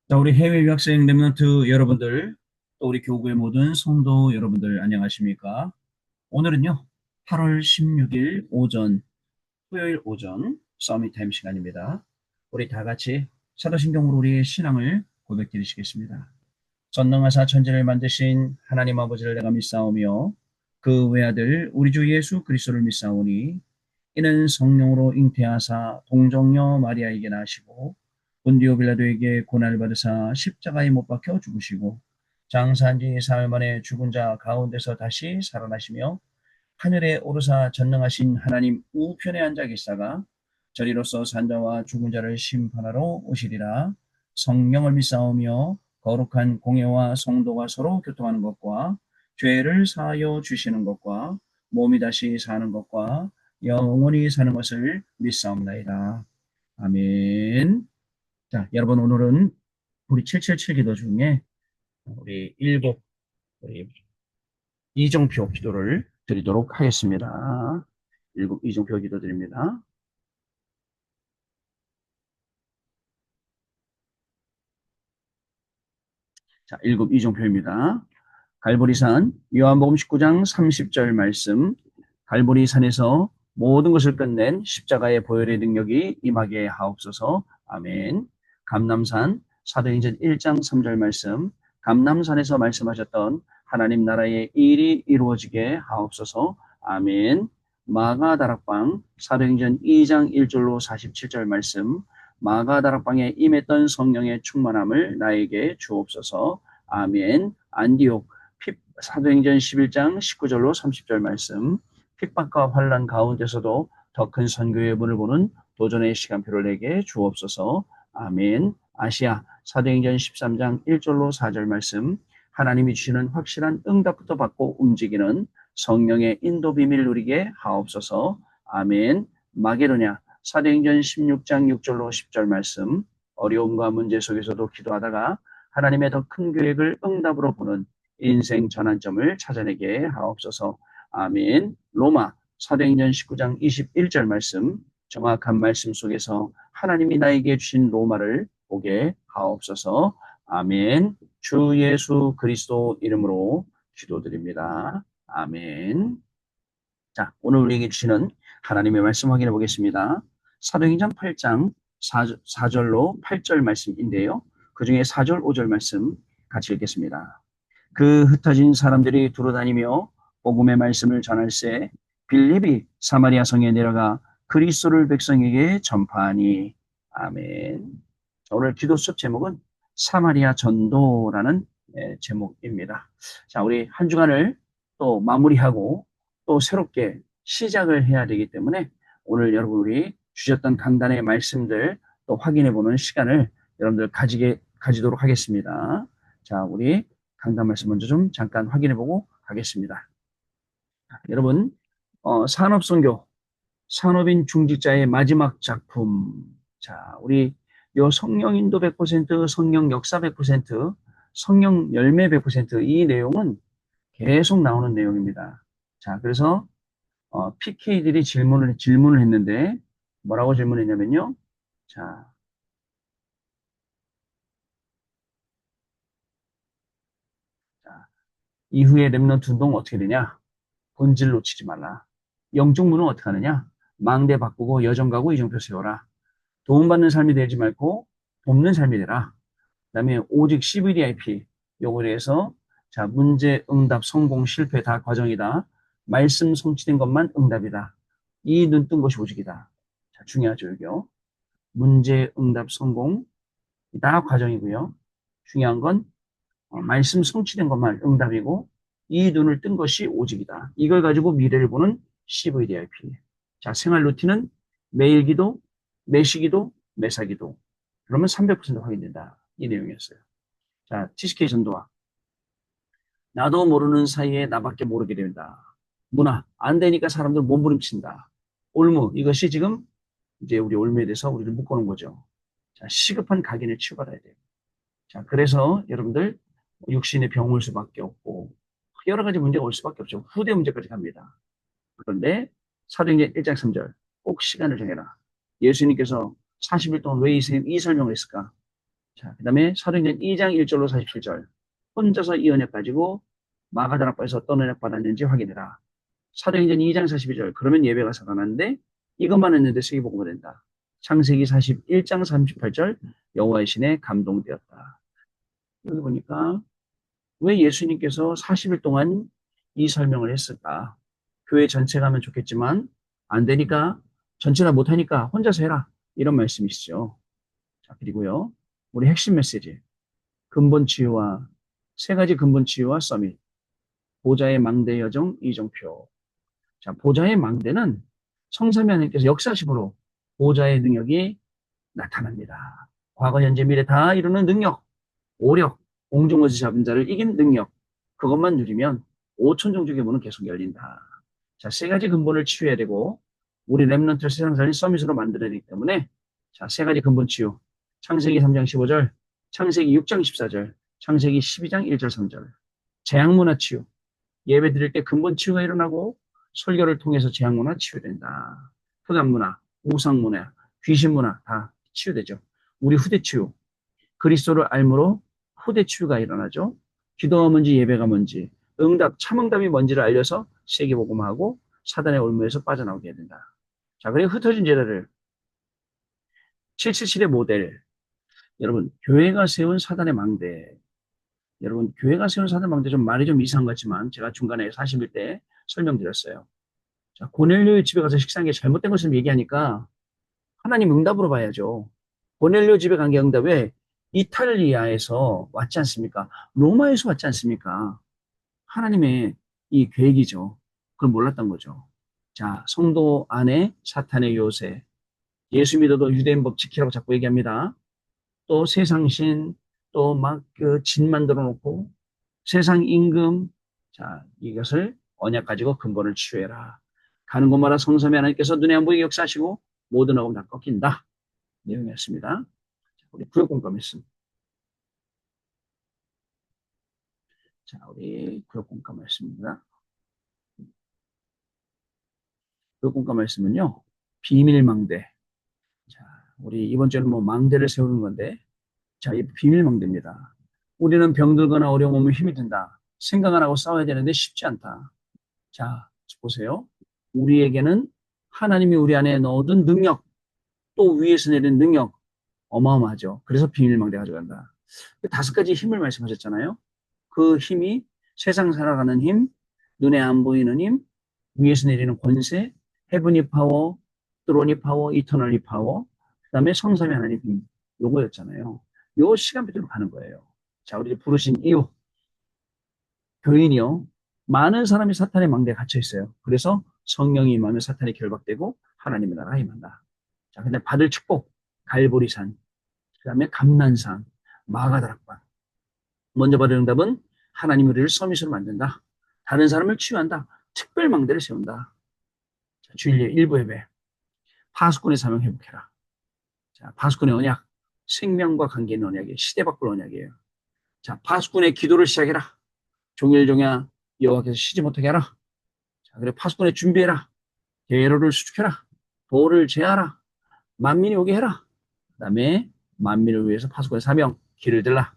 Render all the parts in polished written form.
자, 우리 해외 유학생 랩런트 여러분들, 또 우리 교구의 모든 성도 여러분들 안녕하십니까? 오늘은요, 8월 16일 오전, 토요일 오전 서밋 타임 시간입니다. 우리 다 같이 사도신경으로 우리의 신앙을 고백드리시겠습니다. 전능하사 천지를 만드신 하나님 아버지를 내가 믿사오며 그 외아들 우리 주 예수 그리스도를 믿사오니 이는 성령으로 잉태하사 동정녀 마리아에게 나시고 본디오 빌라도에게 고난을 받으사 십자가에 못 박혀 죽으시고 장사한 지 사흘 만에 죽은 자 가운데서 다시 살아나시며 하늘에 오르사 전능하신 하나님 우편에 앉아 계시다가 저리로서 산자와 죽은 자를 심판하러 오시리라. 성령을 믿사오며 거룩한 공예와 성도가 서로 교통하는 것과 죄를 사하여 주시는 것과 몸이 다시 사는 것과 영원히 사는 것을 믿사옵나이다. 아멘. 자, 여러분 오늘은 우리 777 기도 중에 우리 일곱 우리 이종표 기도를 드리도록 하겠습니다. 일곱 이종표 기도 드립니다. 자, 일곱 이종표입니다. 갈보리산 요한복음 19장 30절 말씀. 갈보리산에서 모든 것을 끝낸 십자가의 보혈의 능력이 임하게 하옵소서. 아멘. 감남산 사도행전 1장 3절 말씀. 감남산에서 말씀하셨던 하나님 나라의 일이 이루어지게 하옵소서. 아멘. 마가다락방 사도행전 2장 1절로 47절 말씀. 마가다락방에 임했던 성령의 충만함을 나에게 주옵소서. 아멘. 안디옥 사도행전 11장 19절로 30절 말씀. 핍박과 환난 가운데서도 더 큰 선교의 문을 보는 도전의 시간표를 내게 주옵소서. 아멘. 아시아 사도행전 13장 1절로 4절 말씀. 하나님이 주시는 확실한 응답부터 받고 움직이는 성령의 인도 비밀 누리게 하옵소서. 아멘. 마게도냐 사도행전 16장 6절로 10절 말씀. 어려움과 문제 속에서도 기도하다가 하나님의 더 큰 계획을 응답으로 보는 인생 전환점을 찾아내게 하옵소서. 아멘. 로마 사도행전 19장 21절 말씀. 정확한 말씀 속에서 하나님이 나에게 주신 로마를 보게 하옵소서. 아멘. 주 예수 그리스도 이름으로 기도드립니다. 아멘. 자, 오늘 우리에게 주시는 하나님의 말씀 확인해 보겠습니다. 사도행전 8장 4절로 8절 말씀인데요. 그 중에 4절, 5절 말씀 같이 읽겠습니다. 그 흩어진 사람들이 두루다니며 복음의 말씀을 전할세 빌립이 사마리아 성에 내려가 그리스도를 백성에게 전파하니. 아멘. 오늘 기도 수업 제목은 사마리아 전도라는 제목입니다. 자, 우리 한 주간을 또 마무리하고 또 새롭게 시작을 해야 되기 때문에 오늘 여러분이 주셨던 강단의 말씀들 또 확인해 보는 시간을 여러분들 가지도록 하겠습니다. 자, 우리 강단 말씀 먼저 좀 잠깐 확인해 보고 가겠습니다. 여러분, 산업선교, 산업인 중직자의 마지막 작품. 자, 우리 요 성령 인도 100%, 성령 역사 100%, 성령 열매 100%이 내용은 계속 나오는 내용입니다. 자, 그래서 PK들이 질문을 했는데 뭐라고 질문했냐면요. 자, 자, 이후에 렘넌트 운동 어떻게 되냐? 본질 놓치지 말라. 영적 문은 어떻게 하느냐? 망대 바꾸고 여정 가고 이정표 세워라. 도움받는 삶이 되지 말고 돕는 삶이 되라. 그다음에 오직 CVDIP 요거에 대해서 자, 문제, 응답, 성공, 실패 다 과정이다. 말씀 성취된 것만 응답이다. 이 눈 뜬 것이 오직이다. 자, 중요하죠, 여기요. 문제, 응답, 성공 다 과정이고요. 중요한 건 말씀 성취된 것만 응답이고 이 눈을 뜬 것이 오직이다. 이걸 가지고 미래를 보는 CVDIP. 자, 생활 루틴은 매일 기도, 매시기도, 매사기도. 그러면 300% 확인된다. 이 내용이었어요. 자, TCK 전도와 나도 모르는 사이에 나밖에 모르게 된다. 문화 안 되니까 사람들 몸부림친다. 올무 이것이 지금 이제 우리 올무에 대해서 우리를 묶어놓은 거죠. 자, 시급한 각인을 치유받아야 돼요. 자, 그래서 여러분들 육신의 병 올 수밖에 없고 여러 가지 문제가 올 수밖에 없죠. 후대 문제까지 갑니다. 그런데 사도행전 1장 3절 꼭 시간을 정해라. 예수님께서 40일 동안 왜 이 설명을 했을까? 자, 그 다음에 사도행전 2장 1절로 47절. 혼자서 이 은혜 가지고 마가다락방에서 어떤 은혜 받았는지 확인해라. 사도행전 2장 42절. 그러면 예배가 살아났는데 이것만 했는데 세계복음화 된다. 창세기 41장 38절. 여호와의 신에 감동되었다. 여기 보니까 왜 예수님께서 40일 동안 이 설명을 했을까? 교회 전체가 하면 좋겠지만 안 되니까 전체가 못하니까 혼자서 해라. 이런 말씀이시죠. 자, 그리고요. 우리 핵심 메시지. 근본 치유와 세 가지 근본 치유와 서밋. 보좌의 망대 여정 이정표. 자, 보좌의 망대는 성삼위 하나님께서 역사심으로 보좌의 능력이 나타납니다. 과거, 현재, 미래 다 이루는 능력, 오력, 공중어지 잡은 자를 이긴 능력. 그것만 누리면 5천 종족의 문은 계속 열린다. 자, 세 가지 근본을 치유해야 되고 우리 렘넌트를 세상 살린 서밋으로 만들어야 되기 때문에 자, 세 가지 근본 치유. 창세기 3장 15절, 창세기 6장 14절, 창세기 12장 1절 3절. 재앙문화 치유. 예배 드릴 때 근본 치유가 일어나고 설교를 통해서 재앙문화 치유된다. 흑암문화, 우상문화, 귀신문화 다 치유되죠. 우리 후대 치유. 그리스도를 알므로 후대 치유가 일어나죠. 기도가 뭔지 예배가 뭔지 응답, 참응답이 뭔지를 알려서 세계복음하고 사단의 올무에서 빠져나오게 해야 된다. 자, 그리고 흩어진 제자를 777의 모델. 여러분, 교회가 세운 사단의 망대. 여러분, 교회가 세운 사단의 망대 좀 말이 좀 이상한 것 같지만 제가 중간에 40일 때 설명드렸어요. 자, 고넬료의 집에 가서 식사한 게 잘못된 것을 얘기하니까 하나님 응답으로 봐야죠. 고넬료 집에 간 게 응답. 왜? 이탈리아에서 왔지 않습니까? 로마에서 왔지 않습니까? 하나님의 이 계획이죠. 그걸 몰랐던 거죠. 자, 성도 안에 사탄의 요새. 예수 믿어도 유대인 법 지키라고 자꾸 얘기합니다. 또 세상신, 또 막 그 진 만들어 놓고 세상 임금. 자, 이것을 언약 가지고 근본을 치유해라. 가는 곳마다 성삼위 하나님께서 눈에 안 보이게 역사하시고 모든 억압 다 꺾인다. 내용이었습니다. 우리 구역공감 말씀. 자, 우리 구역공감 말씀입니다. 구역공감 말씀은요, 비밀망대. 자, 우리 이번 주에는 뭐 망대를 세우는 건데, 자, 이 비밀망대입니다. 우리는 병들거나 어려움 오면 힘이 든다. 생각 안 하고 싸워야 되는데 쉽지 않다. 자, 보세요. 우리에게는 하나님이 우리 안에 넣어둔 능력, 또 위에서 내린 능력, 어마어마하죠. 그래서 비밀망대 가져간다. 5가지 힘을 말씀하셨잖아요. 그 힘이 세상 살아가는 힘, 눈에 안 보이는 힘, 위에서 내리는 권세, 헤브니 파워, 드로니 파워, 이터널리 파워, 그 다음에 성삼위 하나님 힘, 요거였잖아요. 요 시간표대로 가는 거예요. 자, 우리 부르신 이유. 교인이요. 많은 사람이 사탄의 망대에 갇혀 있어요. 그래서 성령이 임하면 사탄이 결박되고 하나님의 나라가 임한다. 자, 근데 받을 축복, 갈보리산, 그 다음에 감난산, 마가다락방. 먼저 받을 응답은 하나님 우리를 서밋으로 만든다. 다른 사람을 치유한다. 특별 망대를 세운다. 자, 주일 일부 예배. 파수꾼의 사명 회복해라. 자, 파수꾼의 언약. 생명과 관계 있는 언약이에요. 시대 바꿀 언약이에요. 자, 파수꾼의 기도를 시작해라. 종일종야 여호와께서 쉬지 못하게 하라. 자, 그래 파수꾼의 준비해라. 대로를 수축해라. 돌을 제하라. 만민이 오게 해라. 그 다음에 만민을 위해서 파수꾼의 사명, 길을 들라.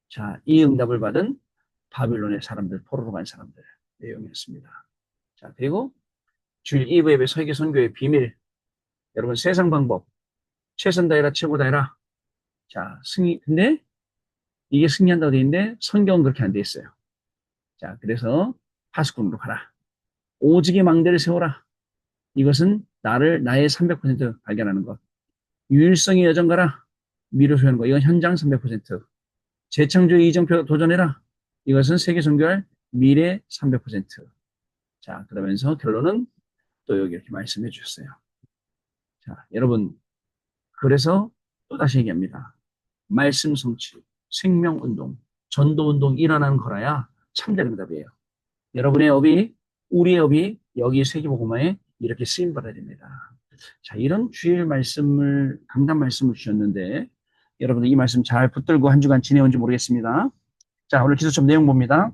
자, 이 응답을 받은 바빌론의 사람들, 포로로 간 사람들 내용이었습니다. 자, 그리고 주일 2부 예배 설계 선교의 비밀. 여러분 세상 방법 최선 다해라 최고 다해라. 자, 근데 이게 승리한다고 되어 있는데 성경은 그렇게 안 돼 있어요. 자, 그래서 파수꾼으로 가라. 오직의 망대를 세워라. 이것은 나의 300% 발견하는 것. 유일성의 여정 가라. 미로 소유하는 것. 이건 현장 300%. 재창조의 이정표 도전해라. 이것은 세계 선교할 미래 300%. 자, 그러면서 결론은 또 여기 이렇게 말씀해 주셨어요. 자, 여러분, 그래서 또다시 얘기합니다. 말씀 성취, 생명운동, 전도운동 일어나는 거라야 참된 응답이에요. 여러분의 업이, 우리의 업이 여기 세계복음화에 이렇게 쓰임받아야 됩니다. 자, 이런 주일 말씀을, 강단 말씀을 주셨는데, 여러분들 이 말씀 잘 붙들고 한 주간 지내온지 모르겠습니다. 자, 오늘 기도점 내용 봅니다.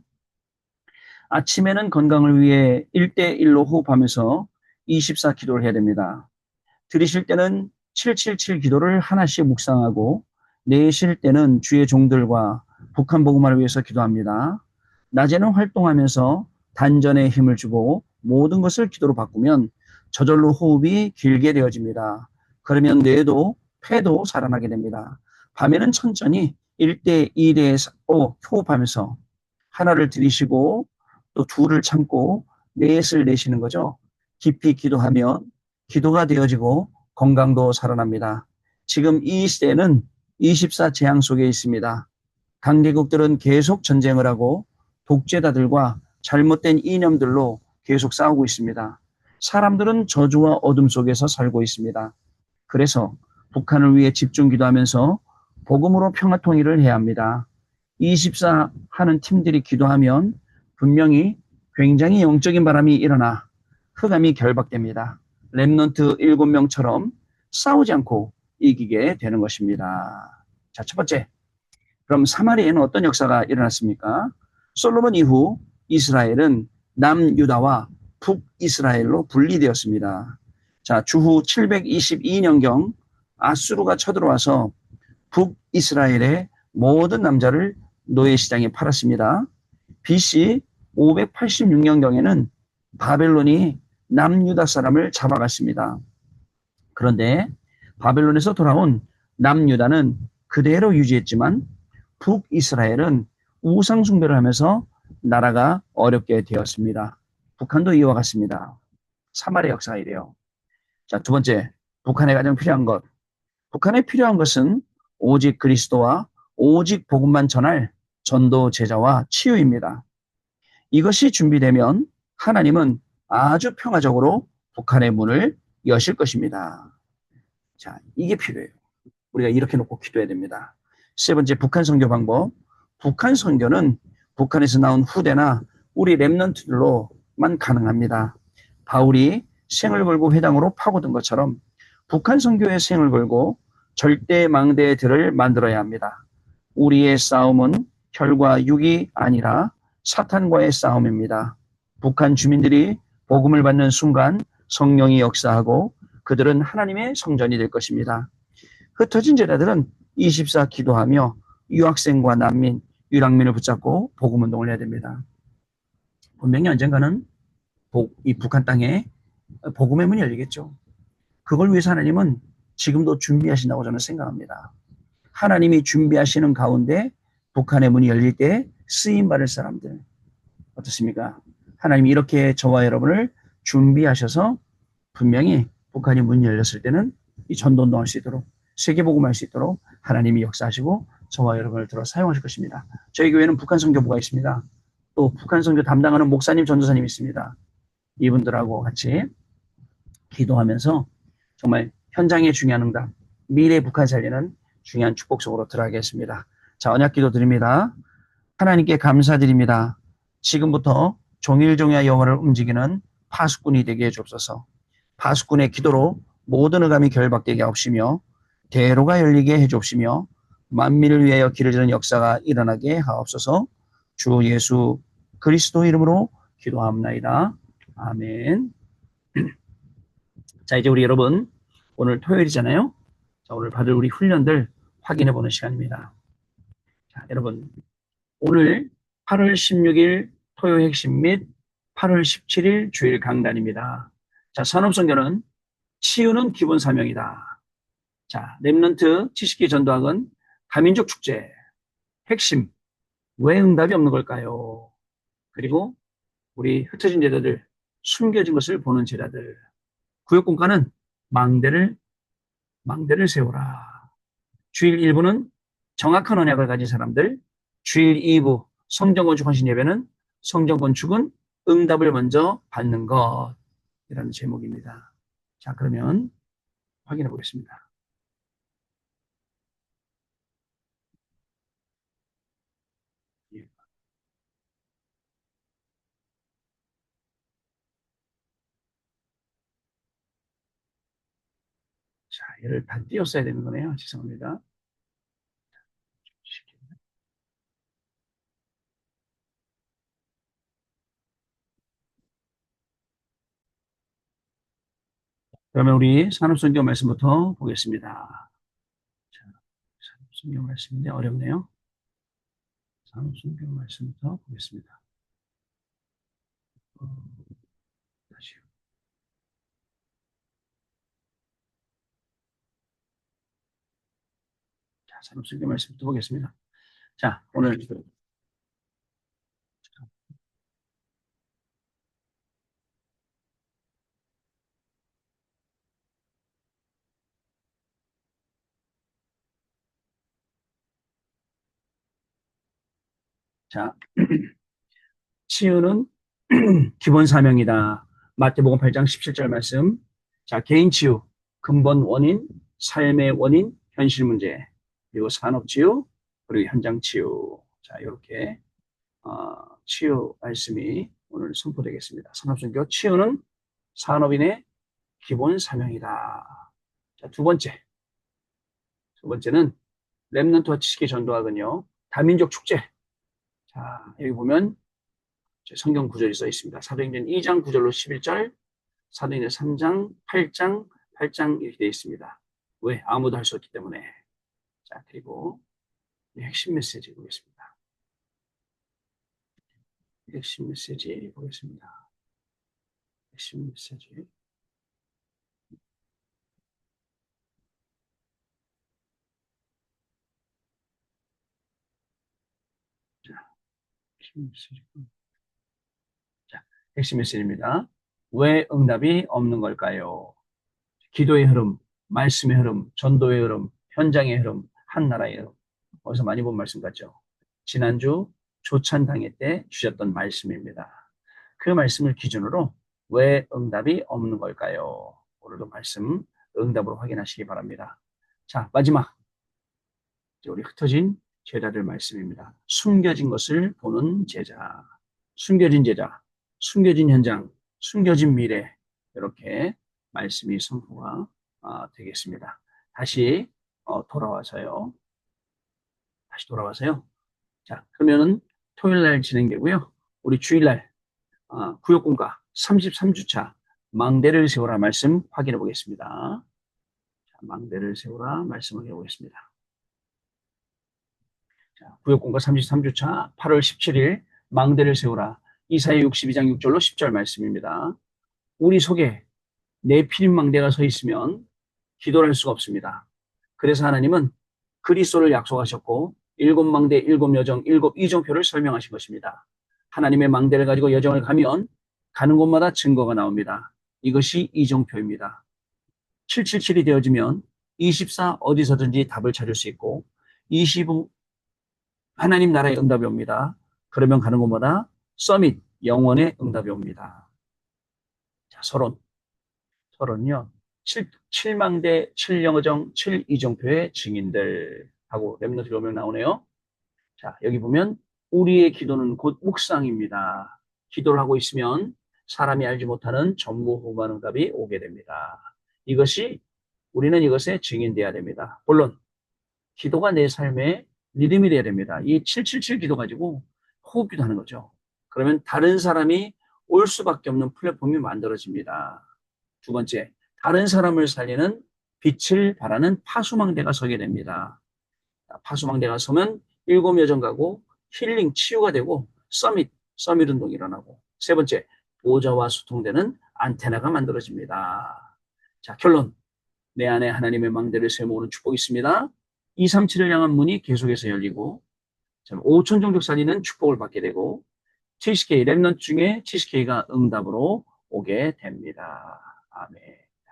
아침에는 건강을 위해 1대1로 호흡하면서 24 기도를 해야 됩니다. 들으실 때는 777 기도를 하나씩 묵상하고 내쉴 때는 주의 종들과 북한 복음화를 위해서 기도합니다. 낮에는 활동하면서 단전에 힘을 주고 모든 것을 기도로 바꾸면 저절로 호흡이 길게 되어집니다. 그러면 뇌도 폐도 살아나게 됩니다. 밤에는 천천히 1대 1대 5 호흡하면서 하나를 들이쉬고 또 둘을 참고 넷을 내쉬는 거죠. 깊이 기도하면 기도가 되어지고 건강도 살아납니다. 지금 이 시대는 24 재앙 속에 있습니다. 강대국들은 계속 전쟁을 하고 독재자들과 잘못된 이념들로 계속 싸우고 있습니다. 사람들은 저주와 어둠 속에서 살고 있습니다. 그래서 북한을 위해 집중 기도하면서 복음으로 평화 통일을 해야 합니다. 24 하는 팀들이 기도하면 분명히 굉장히 영적인 바람이 일어나 흑암이 결박됩니다. 렘넌트 7명처럼 싸우지 않고 이기게 되는 것입니다. 자, 첫 번째. 그럼 사마리아에는 어떤 역사가 일어났습니까? 솔로몬 이후 이스라엘은 남유다와 북이스라엘로 분리되었습니다. 자, 주후 722년경 아수르가 쳐들어와서 북이스라엘의 모든 남자를 노예시장에 팔았습니다. BC 586년경에는 바벨론이 남유다 사람을 잡아갔습니다. 그런데 바벨론에서 돌아온 남유다는 그대로 유지했지만 북이스라엘은 우상숭배를 하면서 나라가 어렵게 되었습니다. 북한도 이와 같습니다. 사마리아 역사가 이래요. 자, 두 번째, 북한에 가장 필요한 것. 북한에 필요한 것은 오직 그리스도와 오직 복음만 전할 전도 제자와 치유입니다. 이것이 준비되면 하나님은 아주 평화적으로 북한의 문을 여실 것입니다. 자, 이게 필요해요. 우리가 이렇게 놓고 기도해야 됩니다. 세 번째, 북한 선교 방법. 북한 선교는 북한에서 나온 후대나 우리 랩런트들로만 가능합니다. 바울이 생을 걸고 회당으로 파고든 것처럼 북한 선교의 생을 걸고 절대 망대들을 만들어야 합니다. 우리의 싸움은 혈과 육이 아니라 사탄과의 싸움입니다. 북한 주민들이 복음을 받는 순간 성령이 역사하고 그들은 하나님의 성전이 될 것입니다. 흩어진 제자들은 24 기도하며 유학생과 난민, 유랑민을 붙잡고 복음운동을 해야 됩니다. 분명히 언젠가는 이 북한 땅에 복음의 문이 열리겠죠. 그걸 위해서 하나님은 지금도 준비하신다고 저는 생각합니다. 하나님이 준비하시는 가운데 북한의 문이 열릴 때 쓰임받을 사람들 어떻습니까? 하나님이 이렇게 저와 여러분을 준비하셔서 분명히 북한이 문이 열렸을 때는 이 전도운동할 수 있도록 세계복음할 수 있도록 하나님이 역사하시고 저와 여러분을 들어 사용하실 것입니다. 저희 교회는 북한 선교부가 있습니다. 또 북한 선교 담당하는 목사님, 전도사님이 있습니다. 이분들하고 같이 기도하면서 정말 현장에 중요한 응답, 미래 북한 살리는 중요한 축복 속으로 들어가겠습니다. 자, 언약 기도 드립니다. 하나님께 감사드립니다. 지금부터 종일종야 여호와를 움직이는 파수꾼이 되게 해주옵소서. 파수꾼의 기도로 모든 흑암이 결박되게 하옵시며 대로가 열리게 해주옵시며 만민을 위하여 길을 저는 역사가 일어나게 하옵소서. 주 예수 그리스도 이름으로 기도합나이다. 아멘. 자, 이제 우리 여러분 오늘 토요일이잖아요. 자, 오늘 받을 우리 훈련들 확인해 보는 시간입니다. 자, 여러분 오늘 8월 16일 토요 핵심 및 8월 17일 주일 강단입니다. 자, 산업선교는 치유는 기본 사명이다. 자, 렘넌트 70개 전도학은 다민족 축제 핵심 왜 응답이 없는 걸까요? 그리고 우리 흩어진 제자들 숨겨진 것을 보는 제자들 구역공과는 망대를 세우라. 주일 1부는 정확한 언약을 가진 사람들, 주일 2부 성전 건축 헌신 예배는 성전 건축은 응답을 먼저 받는 것이라는 제목입니다. 자, 그러면 확인해 보겠습니다. 자, 얘를 다 띄웠어야 되는 거네요. 죄송합니다. 그러면 우리 산업선교 말씀부터 보겠습니다. 자, 산업성경 말씀인데 어렵네요. 산업성경 말씀부터 보겠습니다. 다시요. 자, 산업성경 말씀부터 보겠습니다. 자, 오늘 자, 치유는 기본 사명이다. 마태복음 8장 17절 말씀. 자, 개인 치유, 근본 원인, 삶의 원인, 현실 문제, 그리고 산업 치유, 그리고 현장 치유. 자, 이렇게 치유 말씀이 오늘 선포되겠습니다. 산업선교 치유는 산업인의 기본 사명이다. 자, 두 번째는 렘넌트와 지식의 전도학은요, 다민족 축제. 자, 여기 보면 성경 구절이 써 있습니다. 사도행전 2장 9절로 11절, 사도행전 3장, 8장 이렇게 되어 있습니다. 왜? 아무도 할 수 없기 때문에. 자, 그리고 핵심 메시지 보겠습니다. 핵심 메시지 보겠습니다. 핵심 메시지. 자, 핵심 메시지. 자, 핵심 메시지입니다. 왜 응답이 없는 걸까요? 기도의 흐름, 말씀의 흐름, 전도의 흐름, 현장의 흐름, 한 나라의 흐름. 어디서 많이 본 말씀 같죠? 지난주 조찬당회 때 주셨던 말씀입니다. 그 말씀을 기준으로 왜 응답이 없는 걸까요? 오늘도 말씀 응답으로 확인하시기 바랍니다. 자, 마지막 우리 흩어진 제자들 말씀입니다. 숨겨진 것을 보는 제자, 숨겨진 제자, 숨겨진 현장, 숨겨진 미래 이렇게 말씀이 선포가 되겠습니다. 다시 돌아와서요. 자, 그러면은 토요일 날 진행되고요. 우리 주일날 구역공과 33주차 망대를 세우라 말씀 확인해 보겠습니다. 자, 망대를 세우라 말씀 확인해 보겠습니다. 자, 구역공과 33주차 8월 17일 망대를 세우라 이사야 62장 6절로 10절 말씀입니다. 우리 속에 내 피임망대가 서 있으면 기도를 할 수가 없습니다. 그래서 하나님은 그리스도를 약속하셨고 일곱 망대, 일곱 여정, 일곱 이정표를 설명하신 것입니다. 하나님의 망대를 가지고 여정을 가면 가는 곳마다 증거가 나옵니다. 이것이 이정표입니다. 777이 되어지면 24 어디서든지 답을 찾을 수 있고 25 하나님 나라의 응답이 옵니다. 그러면 가는 곳마다 서밋 영원의 응답이 옵니다. 자, 서론요. 7망대, 7영어정, 7이정표의 증인들 하고 렘너트 오면 나오네요. 자, 여기 보면 우리의 기도는 곧 묵상입니다. 기도를 하고 있으면 사람이 알지 못하는 전무후무한 응답이 오게 됩니다. 우리는 이것에 증인돼야 됩니다. 물론 기도가 내 삶의 리듬이 돼야 됩니다. 이 777 기도 가지고 호흡기도 하는 거죠. 그러면 다른 사람이 올 수밖에 없는 플랫폼이 만들어집니다. 두 번째, 다른 사람을 살리는 빛을 발하는 파수망대가 서게 됩니다. 파수망대가 서면 일곱 여정 가고 힐링, 치유가 되고 서밋 운동이 일어나고 세 번째, 보좌와 소통되는 안테나가 만들어집니다. 자, 결론. 내 안에 하나님의 망대를 세워모으는 축복이 있습니다. 237을 향한 문이 계속해서 열리고 5천 종족 살리는 축복을 받게 되고 70K, 렘넌트 중에 70K가 응답으로 오게 됩니다. 아멘.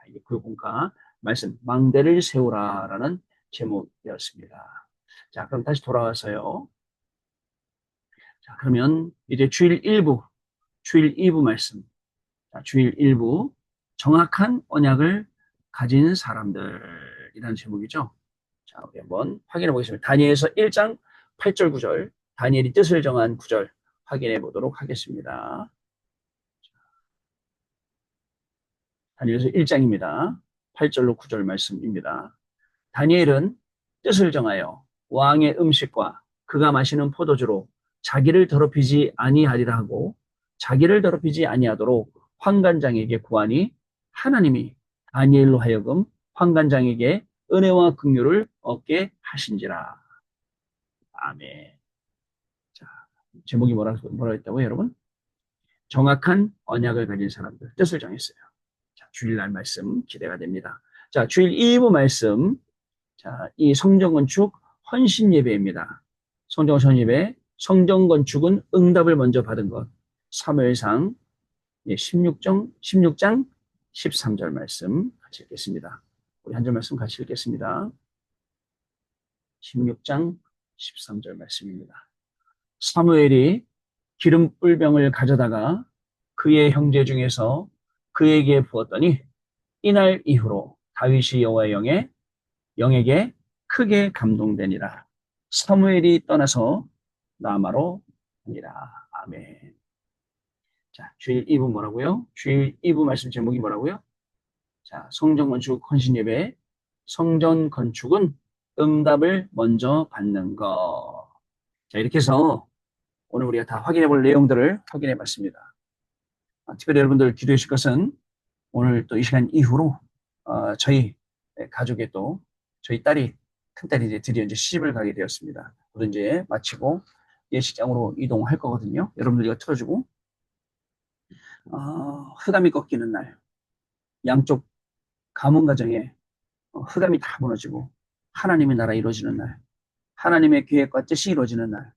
이게 구역공과 말씀 망대를 세우라라는 제목이었습니다. 자, 그럼 다시 돌아와서요. 자, 그러면 이제 주일 2부 말씀. 자, 주일 1부 정확한 언약을 가진 사람들이라는 제목이죠. 자, 우리 한번 확인해 보겠습니다. 다니엘서 1장 8절 9절, 다니엘이 뜻을 정한 9절 확인해 보도록 하겠습니다. 다니엘서 1장입니다. 8절로 9절 말씀입니다. 다니엘은 뜻을 정하여 왕의 음식과 그가 마시는 포도주로 자기를 더럽히지 아니하리라 하고 자기를 더럽히지 아니하도록 환관장에게 구하니 하나님이 다니엘로 하여금 환관장에게 은혜와 긍휼을 얻게 하신지라. 아멘. 자, 제목이 뭐라고 했다고요, 여러분? 정확한 언약을 가진 사람들, 뜻을 정했어요. 자, 주일날 말씀 기대가 됩니다. 자, 주일 2부 말씀. 자, 이 성전 건축 헌신 예배입니다. 성전 예배, 성전 건축은 응답을 먼저 받은 것. 사무엘상 16장 13절 말씀 같이 읽겠습니다. 우리 한 절 말씀 같이 읽겠습니다. 16장 13절 말씀입니다. 사무엘이 기름불병을 가져다가 그의 형제 중에서 그에게 부었더니 이날 이후로 다윗이 여호와의 영에게 크게 감동되니라. 사무엘이 떠나서 라마로 가니라. 아멘. 자, 주일 2부 뭐라고요? 주일 2부 말씀 제목이 뭐라고요? 자, 성전 건축 헌신 예배. 성전 건축은 응답을 먼저 받는 것. 자, 이렇게 해서 오늘 우리가 다 확인해 볼 내용들을 확인해 봤습니다. 특별히 여러분들 기도해 주실 것은 오늘 또 이 시간 이후로 저희 가족의 또 저희 큰딸이 이제 드디어 이제 시집을 가게 되었습니다. 모두 이제 마치고 예식장으로 이동할 거거든요. 여러분들 이거 틀어주고 흑암이 꺾이는 날, 양쪽 가문 가정에 흑암이 다 무너지고 하나님의 나라 이루어지는 날, 하나님의 계획과 뜻이 이루어지는 날,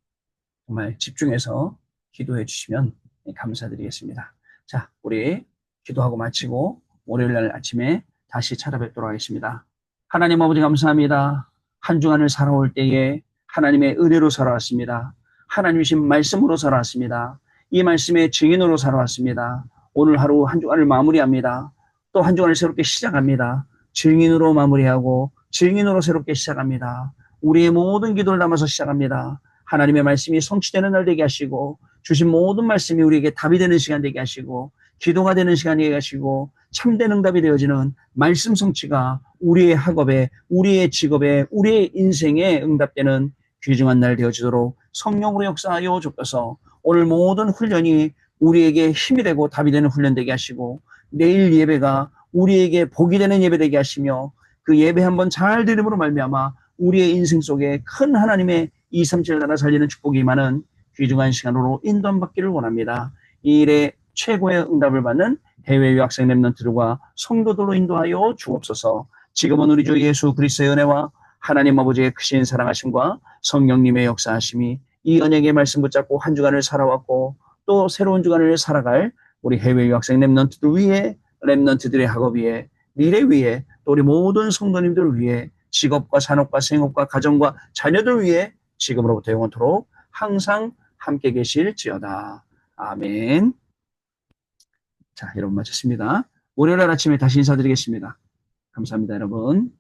정말 집중해서 기도해 주시면 감사드리겠습니다. 자, 우리 기도하고 마치고 월요일 날 아침에 다시 찾아뵙도록 하겠습니다. 하나님 아버지 감사합니다. 한 주간을 살아올 때에 하나님의 은혜로 살아왔습니다. 하나님 주신 말씀으로 살아왔습니다. 이 말씀의 증인으로 살아왔습니다. 오늘 하루 한 주간을 마무리합니다. 또 한 주간을 새롭게 시작합니다. 증인으로 마무리하고 증인으로 새롭게 시작합니다. 우리의 모든 기도를 담아서 시작합니다. 하나님의 말씀이 성취되는 날 되게 하시고 주신 모든 말씀이 우리에게 답이 되는 시간 되게 하시고 기도가 되는 시간 되게 하시고 참된 응답이 되어지는 말씀 성취가 우리의 학업에 우리의 직업에 우리의 인생에 응답되는 귀중한 날 되어지도록 성령으로 역사하여 주옵소서. 오늘 모든 훈련이 우리에게 힘이 되고 답이 되는 훈련 되게 하시고 내일 예배가 우리에게 복이 되는 예배 되게 하시며 그 예배 한번 잘 드림으로 말미암아 우리의 인생 속에 큰 하나님의 237 나라 살리는 축복이 많은 귀중한 시간으로 인도받기를 원합니다. 이 일에 최고의 응답을 받는 해외 유학생 랩런트들과 성도들로 인도하여 주옵소서. 지금은 우리 주 예수 그리스도의 은혜와 하나님 아버지의 크신 사랑하심과 성령님의 역사하심이 이 언약의 말씀 붙잡고 한 주간을 살아왔고 또 새로운 주간을 살아갈 우리 해외 유학생 랩런트들 위에 랩런트들의 학업 위에 미래 위에 또 우리 모든 성도님들 위해 직업과 산업과 생업과 가정과 자녀들 위해 지금으로부터 영원토록 항상 함께 계실지어다. 아멘. 자, 여러분 마쳤습니다. 월요일 아침에 다시 인사드리겠습니다. 감사합니다, 여러분.